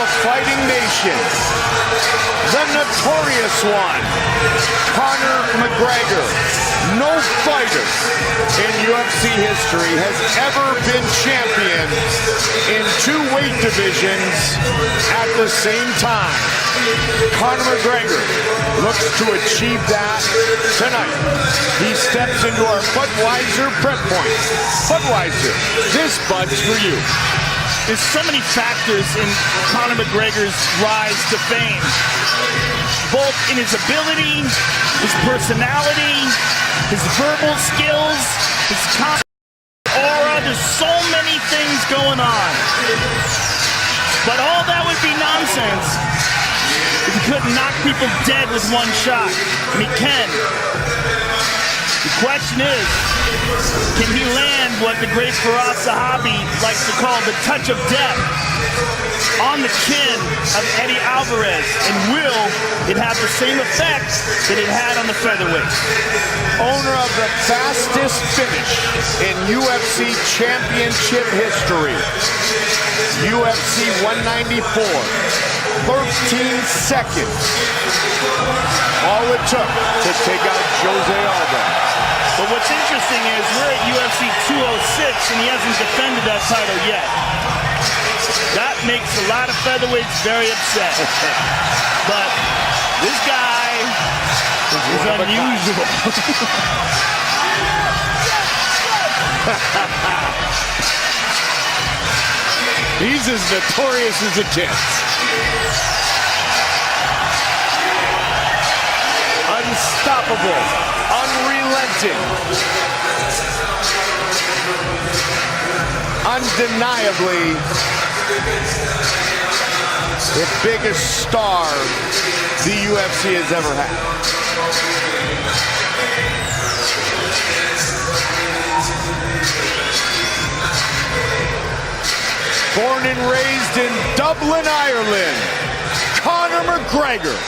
a fighting nation, the notorious one, Conor McGregor. No fighter in UFC history has ever been champion in two weight divisions at the same time. Conor McGregor looks to achieve that tonight. He steps into our Budweiser prep point. Budweiser, this Bud's for you. There's so many factors in Conor McGregor's rise to fame, both in his ability, his personality, his verbal skills, his aura. There's so many things going on. But all that would be nonsense if he couldn't knock people dead with one shot. And he can. The question is, can he land what the great Faraz Sahabi likes to call the touch of death on the chin of Eddie Alvarez? And will it have the same effect that it had on the featherweight? Owner of the fastest finish in UFC championship history. UFC 194. 13 seconds. All it took to take out Jose Alvarez. But what's interesting is we're at UFC 206 and he hasn't defended that title yet. That makes a lot of featherweights very upset. But this guy is unusual. He's as notorious as it gets. Unstoppable, unrelenting, undeniably the biggest star the UFC has ever had. Born and raised in Dublin, Ireland, Conor McGregor.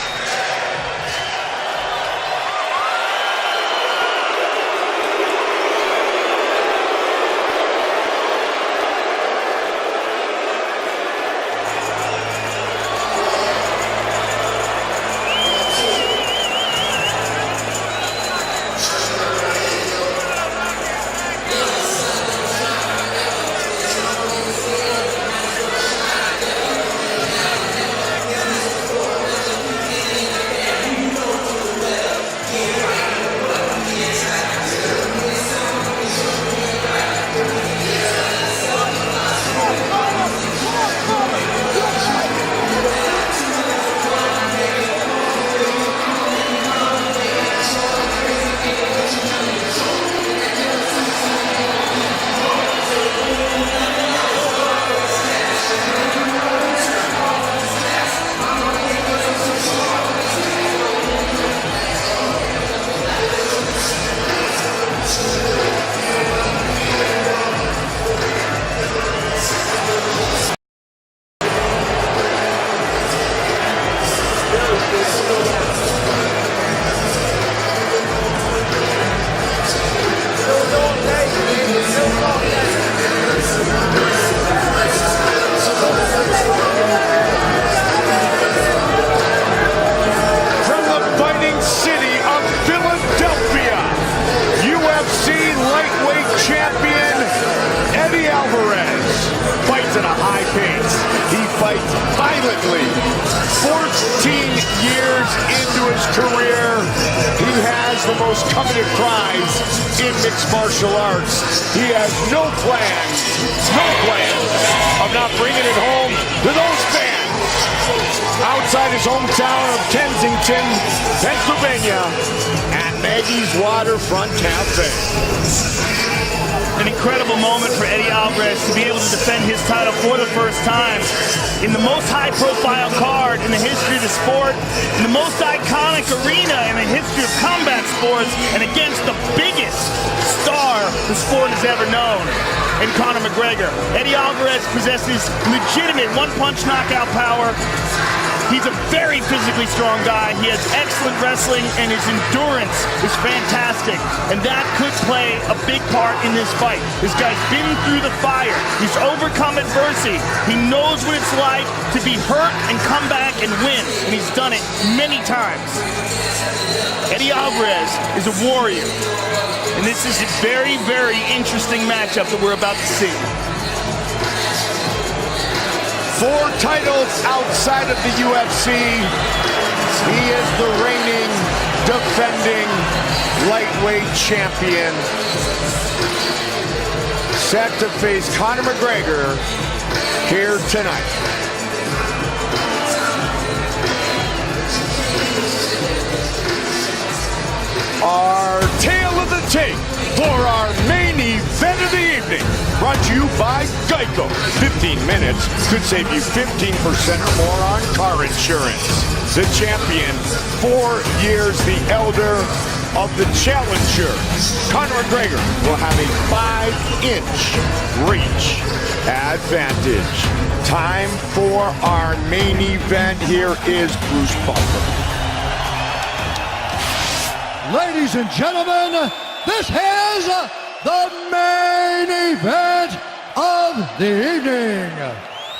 Alvarez fights at a high pace. He fights violently. 14 years into his career, he has the most coveted prize in mixed martial arts. He has no plans of not bringing it home to those fans outside his hometown of Kensington, Pennsylvania, at Maggie's Waterfront Cafe. An incredible moment for Eddie Alvarez to be able to defend his title for the first time in the most high-profile card in the history of the sport, in the most iconic arena in the history of combat sports, and against the biggest star the sport has ever known, in Conor McGregor. Eddie Alvarez possesses legitimate one-punch knockout power, He's a very physically strong guy. He has excellent wrestling, and his endurance is fantastic. And that could play a big part in this fight. This guy's been through the fire. He's overcome adversity. He knows what it's like to be hurt and come back and win. And he's done it many times. Eddie Alvarez is a warrior. And this is a very, very interesting matchup that we're about to see. 4 titles outside of the UFC. He is the reigning, defending lightweight champion. Set to face Conor McGregor here tonight. Our tale of the tape for our main event of the evening, brought to you by Geico. 15 minutes could save you 15% or more on car insurance. The champion, 4 years the elder of the challenger. Conor McGregor will have a 5-inch reach advantage. Time for our main event. Here is Bruce Buffer. Ladies and gentlemen, this is the main event of the evening.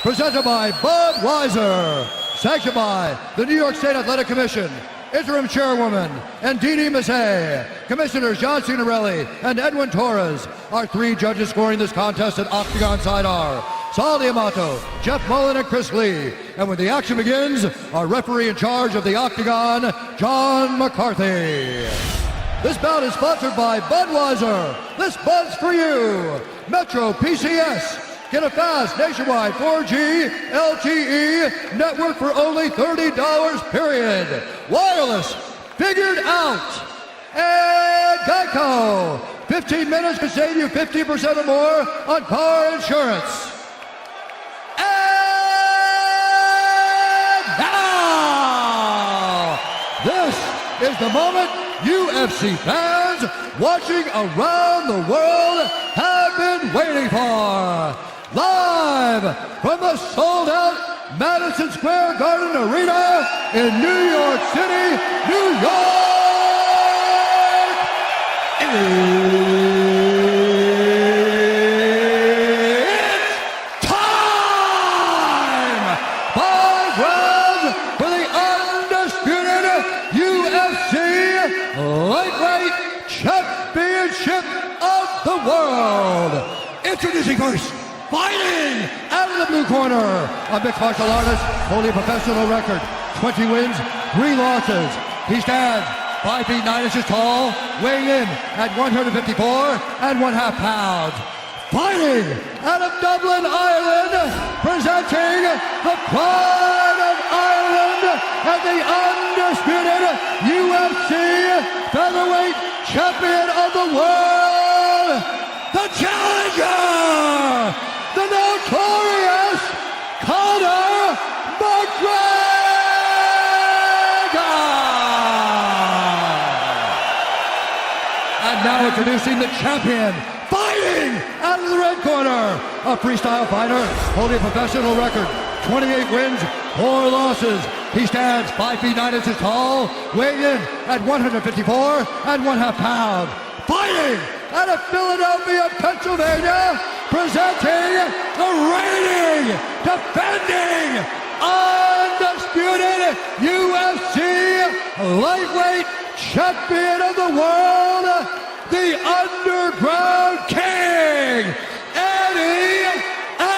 Presented by Budweiser. Sanctioned by the New York State Athletic Commission. Interim Chairwoman, Ndidi Mazzei. Commissioners John Signorelli and Edwin Torres. Our 3 judges scoring this contest at Octagon side are Saul D'Amato, Jeff Mullen, and Chris Lee. And when the action begins, our referee in charge of the Octagon, John McCarthy. This bout is sponsored by Budweiser. This Bud's for you. Metro PCS. Get a fast nationwide 4G LTE network for only $30, period. Wireless, figured out. And Geico. 15 minutes can save you 50% or more on car insurance. Now, this is the moment UFC fans watching around the world have been waiting for. Live from the sold-out Madison Square Garden Arena in New York City, New York. It's time! 5 rounds for the undisputed UFC Lightweight Championship of the World. Introducing first, fighting out of the blue corner, a mixed martial artist, holding a professional record, 20 wins, 3 losses. He stands 5 feet 9 inches tall, weighing in at 154 1/2 pounds. Fighting out of Dublin, Ireland, presenting the pride of Ireland and the undisputed UFC featherweight champion of the world, the challenger, the notorious Conor McGregor! And now introducing the champion, fighting out of the red corner, a freestyle fighter holding a professional record, 28 wins, 4 losses. He stands 5 feet 9 inches tall, weighing in at 154 1/2 pounds. Fighting out of Philadelphia, Pennsylvania, presenting the reigning, defending, undisputed UFC lightweight champion of the world, the Underground King, Eddie Alvarez.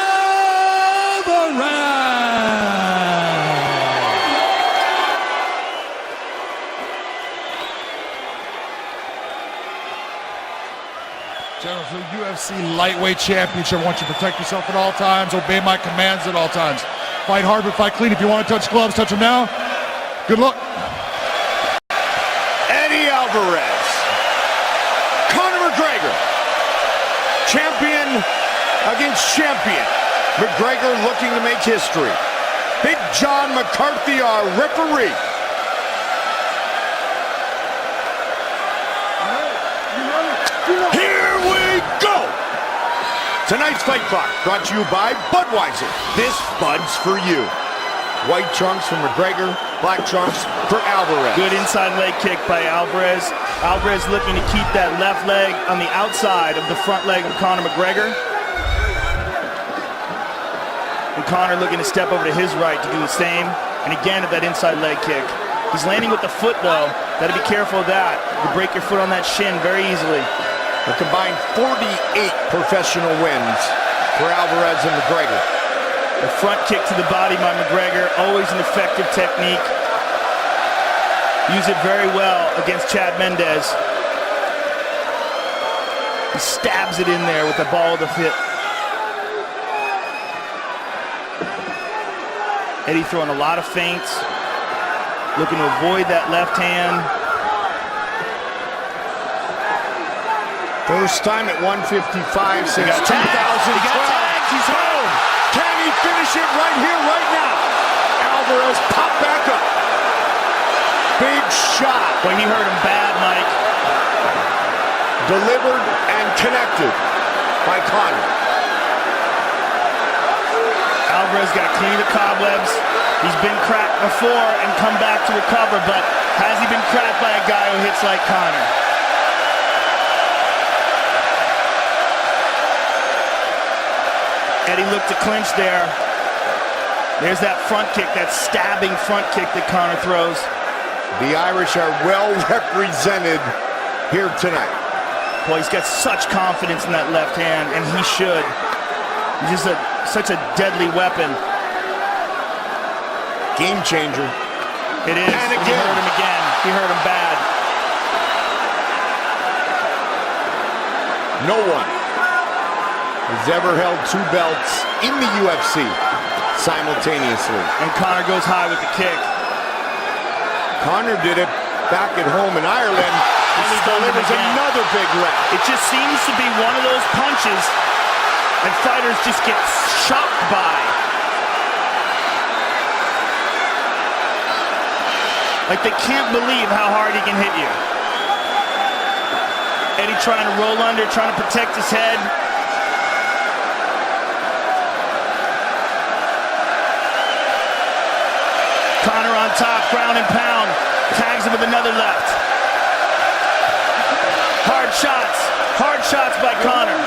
General, for the UFC Lightweight Championship, I want you to protect yourself at all times, obey my commands at all times. Fight hard, but fight clean. If you want to touch gloves, touch them now. Good luck. Eddie Alvarez. Conor McGregor. Champion against champion. McGregor looking to make history. Big John McCarthy, our referee. Here we go! Tonight's Fight Clock brought to you by Budweiser. This Bud's for you. White trunks for McGregor, black trunks for Alvarez. Good inside leg kick by Alvarez. Alvarez looking to keep that left leg on the outside of the front leg of Conor McGregor. And Conor looking to step over to his right to do the same. And again at that inside leg kick. He's landing with the foot though. Gotta be careful of that. You break your foot on that shin very easily. A combined 48 professional wins for Alvarez and McGregor. The front kick to the body by McGregor, always an effective technique. Use it very well against Chad Mendes. He stabs it in there with the ball of the hip. Eddie throwing a lot of feints, looking to avoid that left hand. First time at 155 since 2012. He got tagged. He's home. Can he finish it right here, right now? Alvarez pop back up. Big shot. Boy, he hurt him bad, Mike. Delivered and connected by Conor. Alvarez got to clean the cobwebs. He's been cracked before and come back to recover, but has he been cracked by a guy who hits like Conor? Eddie looked to clinch there. There's that front kick, that stabbing front kick that Conor throws. The Irish are well represented here tonight. Boy, he's got such confidence in that left hand, and he should. He's just such a deadly weapon. Game changer. It is. And again. He hurt him again. He hurt him bad. No one has ever held two belts in the UFC simultaneously. And Conor goes high with the kick. Conor did it back at home in Ireland. And he delivers another big left. It just seems to be one of those punches that fighters just get shocked by. Like they can't believe how hard he can hit you. Eddie trying to roll under, trying to protect his head. Conor on top, ground and pound. Tags him with another left. Hard shots by Conor.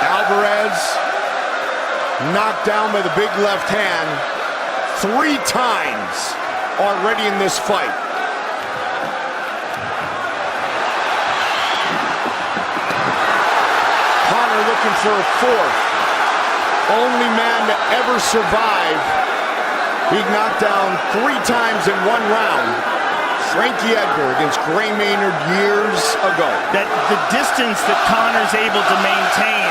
Alvarez knocked down by the big left hand 3 times already in this fight. Conor looking for a 4th. Only man to ever survive being knocked down 3 times in 1 round. Frankie Edgar against Gray Maynard years ago. That the distance that Conor's able to maintain,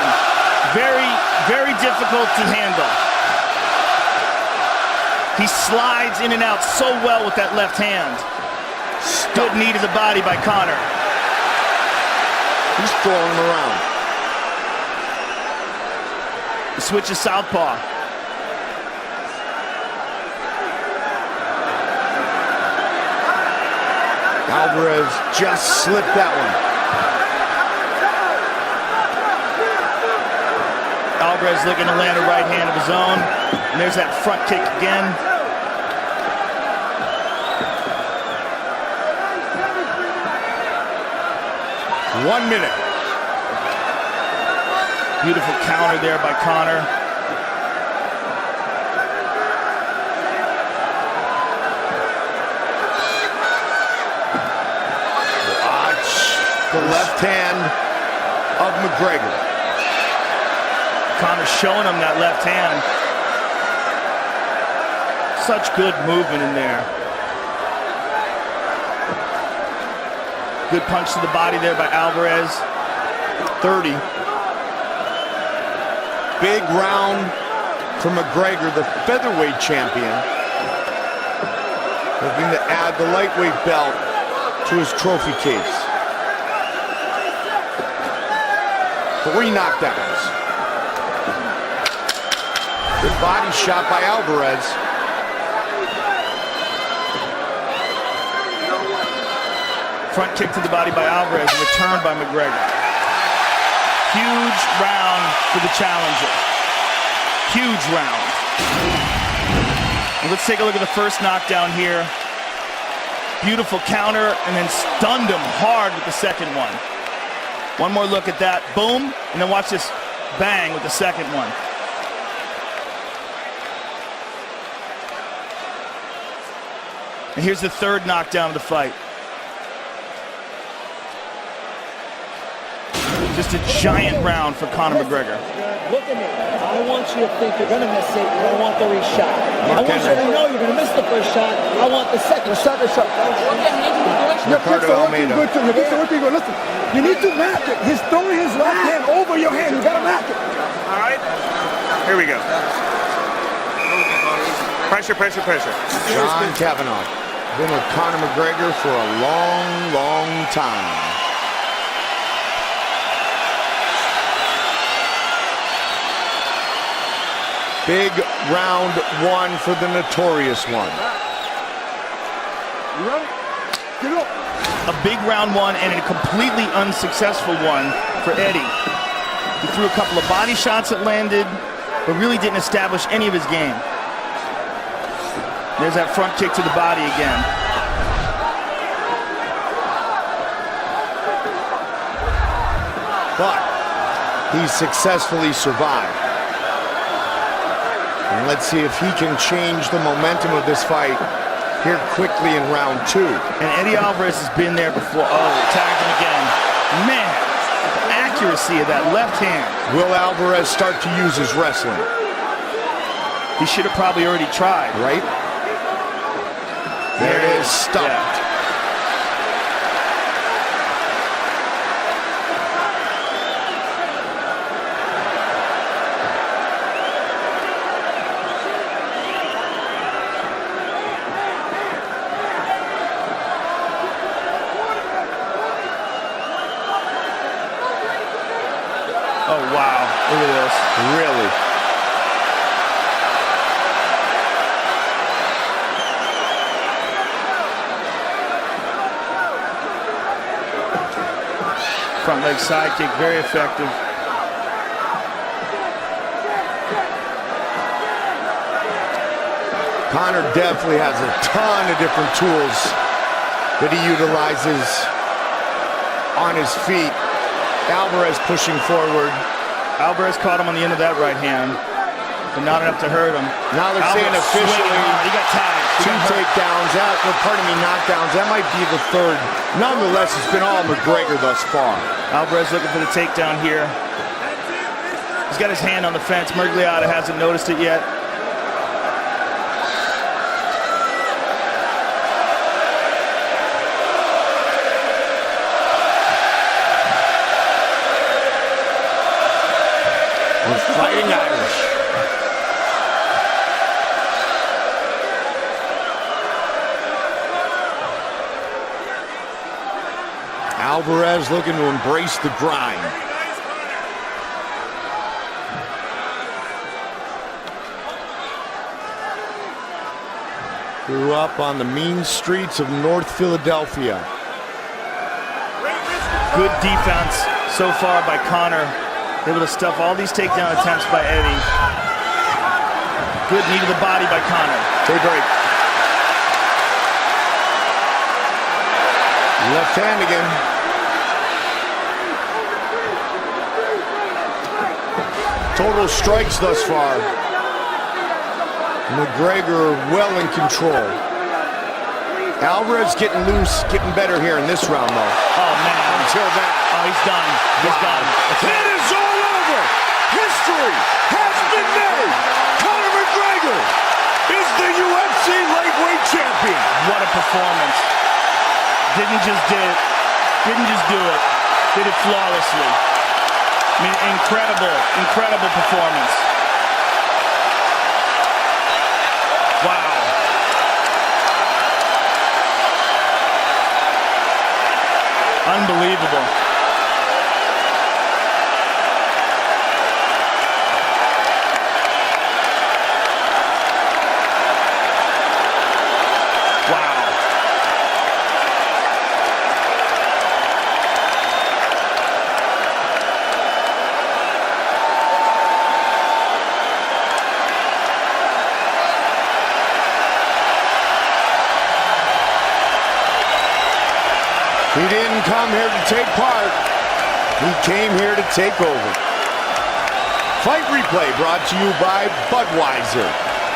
very, very difficult to handle. He slides in and out so well with that left hand. Good knee to the body by Conor. He's throwing him around. The switch is southpaw. Alvarez just slipped that one. Alvarez looking to land a right hand of his own. And there's that front kick again. One minute. Beautiful counter there by Conor. The left hand of McGregor. Conor showing him that left hand. Such good movement in there. Good punch to the body there by Alvarez. 30. Big round for McGregor, the featherweight champion. Looking to add the lightweight belt to his trophy case. 3 knockdowns. Good body shot by Alvarez. Front kick to the body by Alvarez, returned by McGregor. Huge round for the challenger. Huge round. Let's take a look at the first knockdown here. Beautiful counter, and then stunned him hard with the second one. One more look at that. Boom. And then watch this bang with the second one. And here's the third knockdown of the fight. Just a giant round for Conor McGregor. Look at me. I want you to think you're going to miss it, but I want the reshot. I want you to know you're going to miss the first shot. I want the second shot. Your kicks are working good too. Your kicks are working good. Listen, you need to match it. He's throwing his left hand over your hand. You got to match it. All right. Here we go. Pressure, pressure, pressure. John Kavanaugh. Been with Conor McGregor for a long, long time. Big round one for the Notorious One. You ready? Get up. A big round one and a completely unsuccessful one for Eddie. He threw a couple of body shots that landed, but really didn't establish any of his game. There's that front kick to the body again. But he successfully survived. And let's see if he can change the momentum of this fight here quickly in round two. And Eddie Alvarez has been there before. Oh, tagged him again. Man, the accuracy of that left hand. Will Alvarez start to use his wrestling? He should have probably already tried. Right? There it is, stumped. Yeah. Oh, wow. Look at this. Really? Front leg side kick, very effective. Conor definitely has a ton of different tools that he utilizes on his feet. Alvarez pushing forward. Alvarez caught him on the end of that right hand, but not enough to hurt him. Now they're saying Alvarez officially swinging hard. He got tagged. He two got hurt. takedowns, knockdowns. That might be the third. Nonetheless, it's been all McGregor thus far. Alvarez looking for the takedown here. He's got his hand on the fence. Mergliata hasn't noticed it yet. We're fighting Irish. Alvarez looking to embrace the grind. Grew up on the mean streets of North Philadelphia. Good defense so far by Conor. Able to stuff all these takedown attempts by Eddie. Good knee to the body by Conor. They break. Left hand again. Total strikes thus far. McGregor well in control. Alvarez getting loose, getting better here in this round though. Oh man. Until that. Oh, he's done. He's done. It is all over. History has been made. Conor McGregor is the UFC lightweight champion. What a performance. Didn't just do it. Did it flawlessly. I mean, incredible performance. Wow. Unbelievable. Wow. didn't come here to take part. He came here to take over. Fight replay brought to you by Budweiser.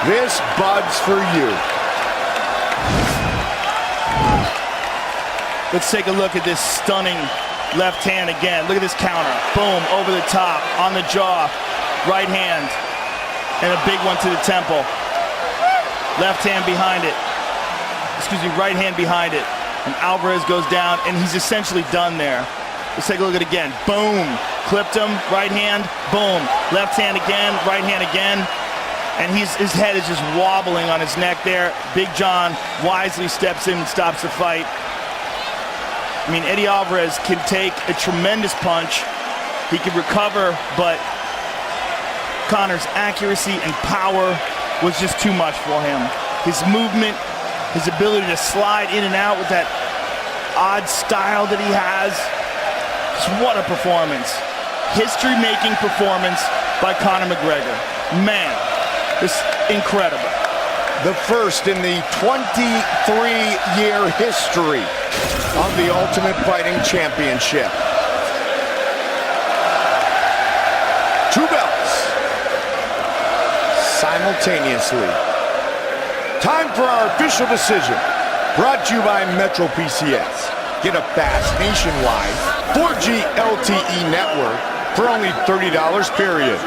This Bud's for you. Let's take a look at this stunning left hand again. Look at this counter. Boom, over the top, on the jaw. Right hand, and a big one to the temple. Left hand behind it. Excuse me, right hand behind it. And Alvarez goes down, and he's essentially done there. Let's take a look at it again. Boom, clipped him, right hand, boom. Left hand again, right hand again. And his head is just wobbling on his neck there. Big John wisely steps in and stops the fight. I mean, Eddie Alvarez can take a tremendous punch. He can recover, but Conor's accuracy and power was just too much for him. His movement, his ability to slide in and out with that odd style that he has. Just what a performance. History-making performance by Conor McGregor. Man, this incredible. The first in the 23-year history of the Ultimate Fighting Championship. 2 belts simultaneously. Time for our official decision. Brought to you by Metro PCS. Get a fast nationwide 4G LTE network for only $30 period.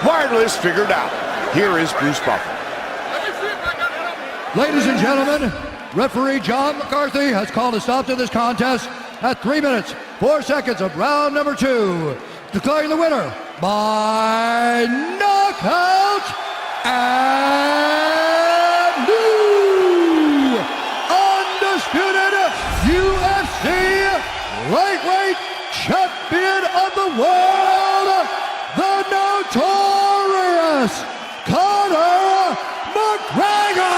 Wireless figured out. Here is Bruce Buffer. Ladies and gentlemen, referee John McCarthy has called a stop to this contest at 3 minutes, 4 seconds of round number 2, declaring the winner by knockout and new undisputed UFC lightweight champion of the world, the notorious Conor McGregor!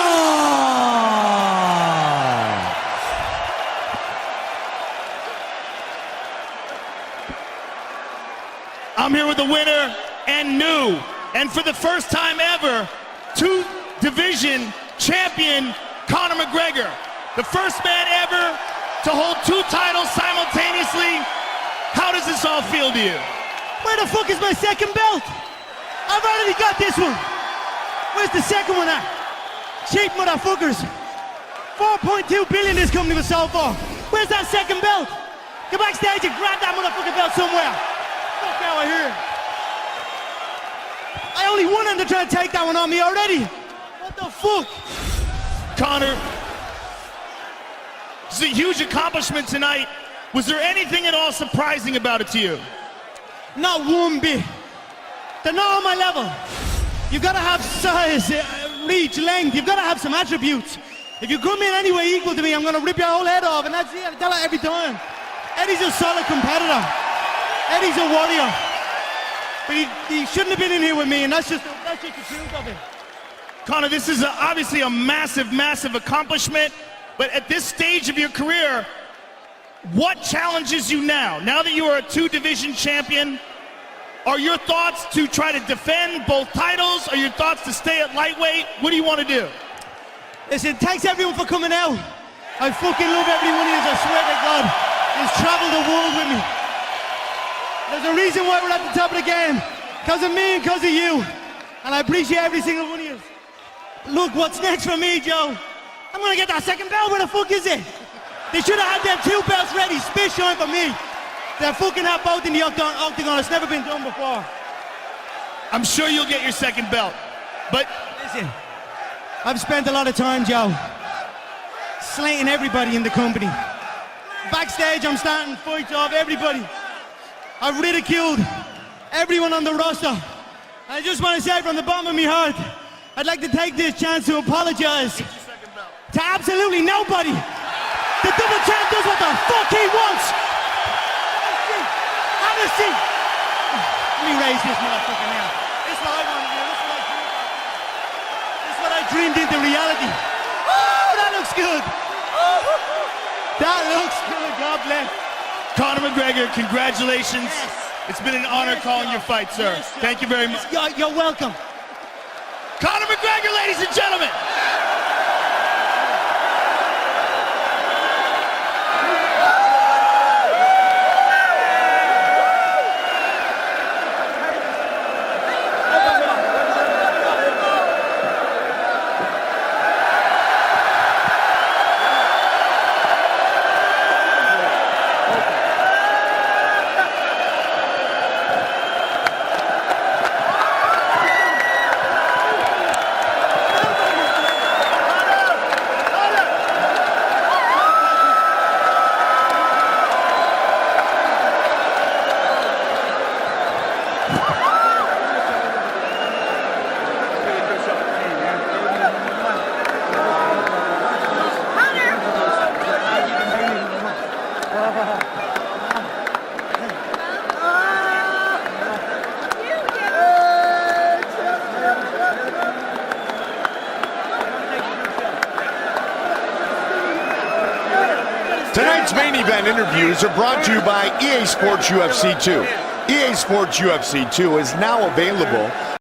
I'm here with the winner and new, and for the first time ever, 2-division champion Conor McGregor. The first man ever to hold 2 titles simultaneously. How does this all feel to you? Where the fuck is my second belt? I've already got this one. Where's the second one at? Cheap motherfuckers. 4.2 billion this company was sold for. Where's that second belt? Go backstage and grab that motherfucking belt somewhere. Fuck out of here. I only won and they're trying to take that one on me already. What the fuck? Conor, this is a huge accomplishment tonight. Was there anything at all surprising about it to you? Not one bit. They're not on my level. You've got to have size, reach, length. You've got to have some attributes. If you come in any way equal to me, I'm going to rip your whole head off, and that's it. I tell her every time. Eddie's a solid competitor. Eddie's a warrior. But he shouldn't have been in here with me, and that's just the truth of it. Conor, this is obviously a massive, massive accomplishment, but at this stage of your career, what challenges you now? Now that you are a 2-division champion, are your thoughts to try to defend both titles? Are your thoughts to stay at lightweight? What do you want to do? Listen, thanks everyone for coming out. I fucking love every one of you, I swear to God. He's traveled the world with me. There's a reason why we're at the top of the game. Because of me and because of you. And I appreciate every single one of you. Look, what's next for me, Joe? I'm gonna get that second belt. Where the fuck is it? They should have had them 2 belts ready, spit shine for me. They're fucking have both in the octagon. It's never been done before. I'm sure you'll get your second belt, but listen, I've spent a lot of time, Joe, slating everybody in the company. Backstage, I'm starting fights off everybody. I've ridiculed everyone on the roster. I just want to say from the bottom of my heart, I'd like to take this chance to apologize to absolutely nobody. The double champ does what the fuck he wants. Have a seat. Let me raise this motherfucker now. This is what I want to do. This is what I dreamed into reality. Oh, that looks good. That looks good. God bless. Conor McGregor, congratulations. Yes. It's been an honor calling your fight, sir. Yes, thank you very much. You're welcome. Conor McGregor, ladies and gentlemen. Tonight's main event interviews are brought to you by EA Sports UFC 2. EA Sports UFC 2 is now available